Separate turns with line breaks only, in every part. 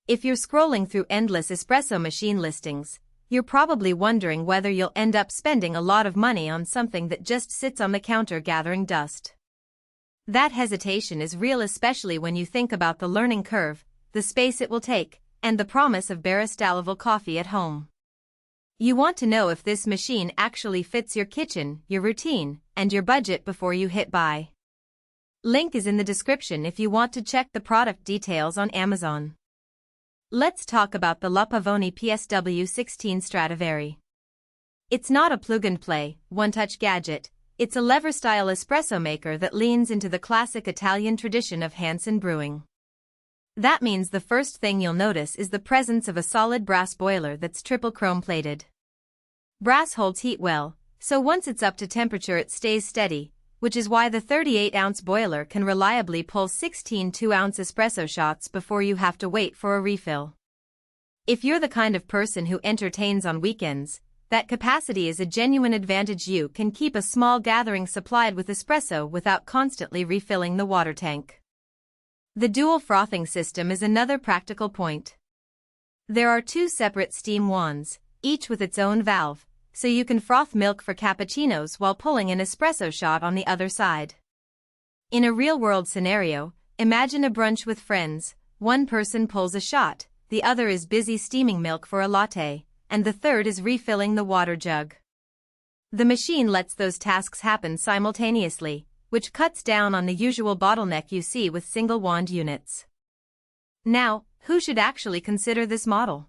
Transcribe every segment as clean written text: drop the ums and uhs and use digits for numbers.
If you're scrolling through endless espresso machine listings, you're probably wondering whether you'll end up spending a lot of money on something that just sits on the counter gathering dust. That hesitation is real, especially when you think about the learning curve, the space it will take, and the promise of barista-level coffee at home. You want to know if this machine actually fits your kitchen, your routine, and your budget before you hit buy. Link is in the description if you want to check the product details on Amazon. Let's talk about the Pavoni PSW 16 Stradavari. It's not a plug-and-play, one-touch gadget. It's a lever-style espresso maker that leans into the classic Italian tradition of Hansen brewing. That means the first thing you'll notice is the presence of a solid brass boiler that's triple chrome-plated. Brass holds heat well, so once it's up to temperature it stays steady, which is why the 38-ounce boiler can reliably pull 16 2-ounce espresso shots before you have to wait for a refill. If you're the kind of person who entertains on weekends, that capacity is a genuine advantage. You can keep a small gathering supplied with espresso without constantly refilling the water tank. The dual frothing system is another practical point. There are two separate steam wands, each with its own valve, so you can froth milk for cappuccinos while pulling an espresso shot on the other side. In a real-world scenario, imagine a brunch with friends. One person pulls a shot, the other is busy steaming milk for a latte, and the third is refilling the water jug. The machine lets those tasks happen simultaneously, which cuts down on the usual bottleneck you see with single wand units. Now, who should actually consider this model?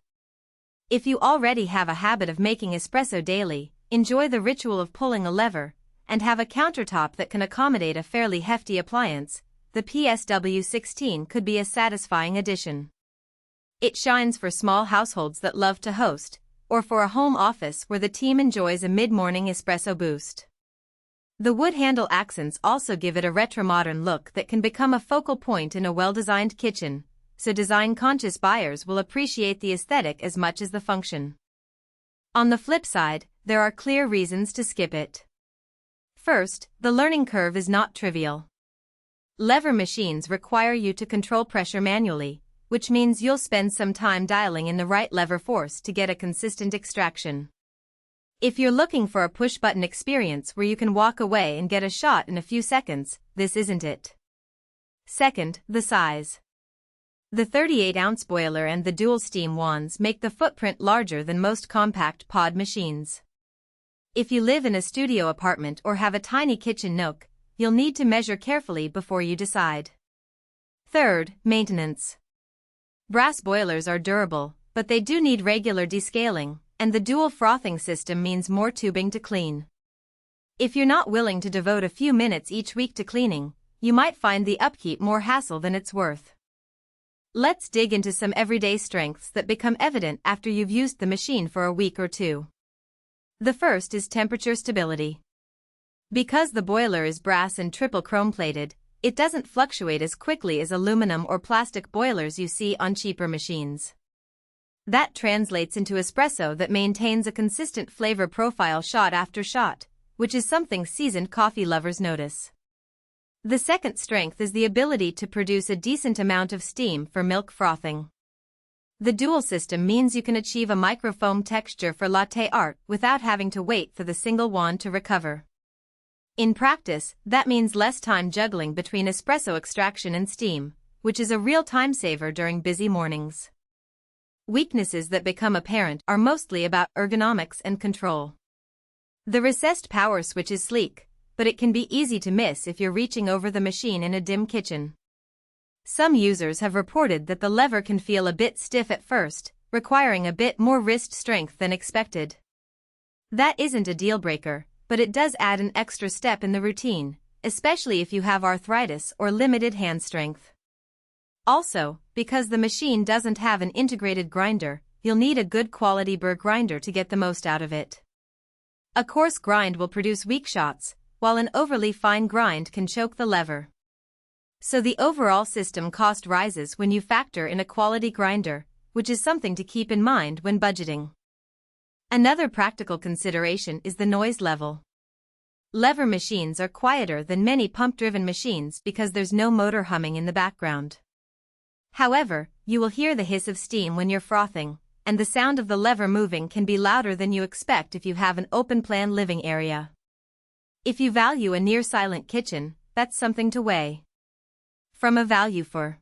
If you already have a habit of making espresso daily, enjoy the ritual of pulling a lever, and have a countertop that can accommodate a fairly hefty appliance, the PSW 16 could be a satisfying addition. It shines for small households that love to host, or for a home office where the team enjoys a mid-morning espresso boost. The wood handle accents also give it a retro-modern look that can become a focal point in a well-designed kitchen, so design-conscious buyers will appreciate the aesthetic as much as the function. On the flip side, there are clear reasons to skip it. First, the learning curve is not trivial. Lever machines require you to control pressure manually, which means you'll spend some time dialing in the right lever force to get a consistent extraction. If you're looking for a push-button experience where you can walk away and get a shot in a few seconds, this isn't it. Second, the size. The 38-ounce boiler and the dual steam wands make the footprint larger than most compact pod machines. If you live in a studio apartment or have a tiny kitchen nook, you'll need to measure carefully before you decide. Third, maintenance. Brass boilers are durable, but they do need regular descaling, and the dual frothing system means more tubing to clean. If you're not willing to devote a few minutes each week to cleaning, you might find the upkeep more hassle than it's worth. Let's dig into some everyday strengths that become evident after you've used the machine for a week or two. The first is temperature stability. Because the boiler is brass and triple chrome-plated, it doesn't fluctuate as quickly as aluminum or plastic boilers you see on cheaper machines. That translates into espresso that maintains a consistent flavor profile shot after shot, which is something seasoned coffee lovers notice. The second strength is the ability to produce a decent amount of steam for milk frothing. The dual system means you can achieve a microfoam texture for latte art without having to wait for the single wand to recover. In practice, that means less time juggling between espresso extraction and steam, which is a real time saver during busy mornings. Weaknesses that become apparent are mostly about ergonomics and control. The recessed power switch is sleek, but it can be easy to miss if you're reaching over the machine in a dim kitchen. Some users have reported that the lever can feel a bit stiff at first, requiring a bit more wrist strength than expected. That isn't a deal breaker, but it does add an extra step in the routine, especially if you have arthritis or limited hand strength. Also, because the machine doesn't have an integrated grinder, you'll need a good quality burr grinder to get the most out of it. A coarse grind will produce weak shots, while an overly fine grind can choke the lever. So the overall system cost rises when you factor in a quality grinder, which is something to keep in mind when budgeting. Another practical consideration is the noise level. Lever machines are quieter than many pump-driven machines because there's no motor humming in the background. However, you will hear the hiss of steam when you're frothing, and the sound of the lever moving can be louder than you expect if you have an open-plan living area. If you value a near-silent kitchen, that's something to weigh. From a value for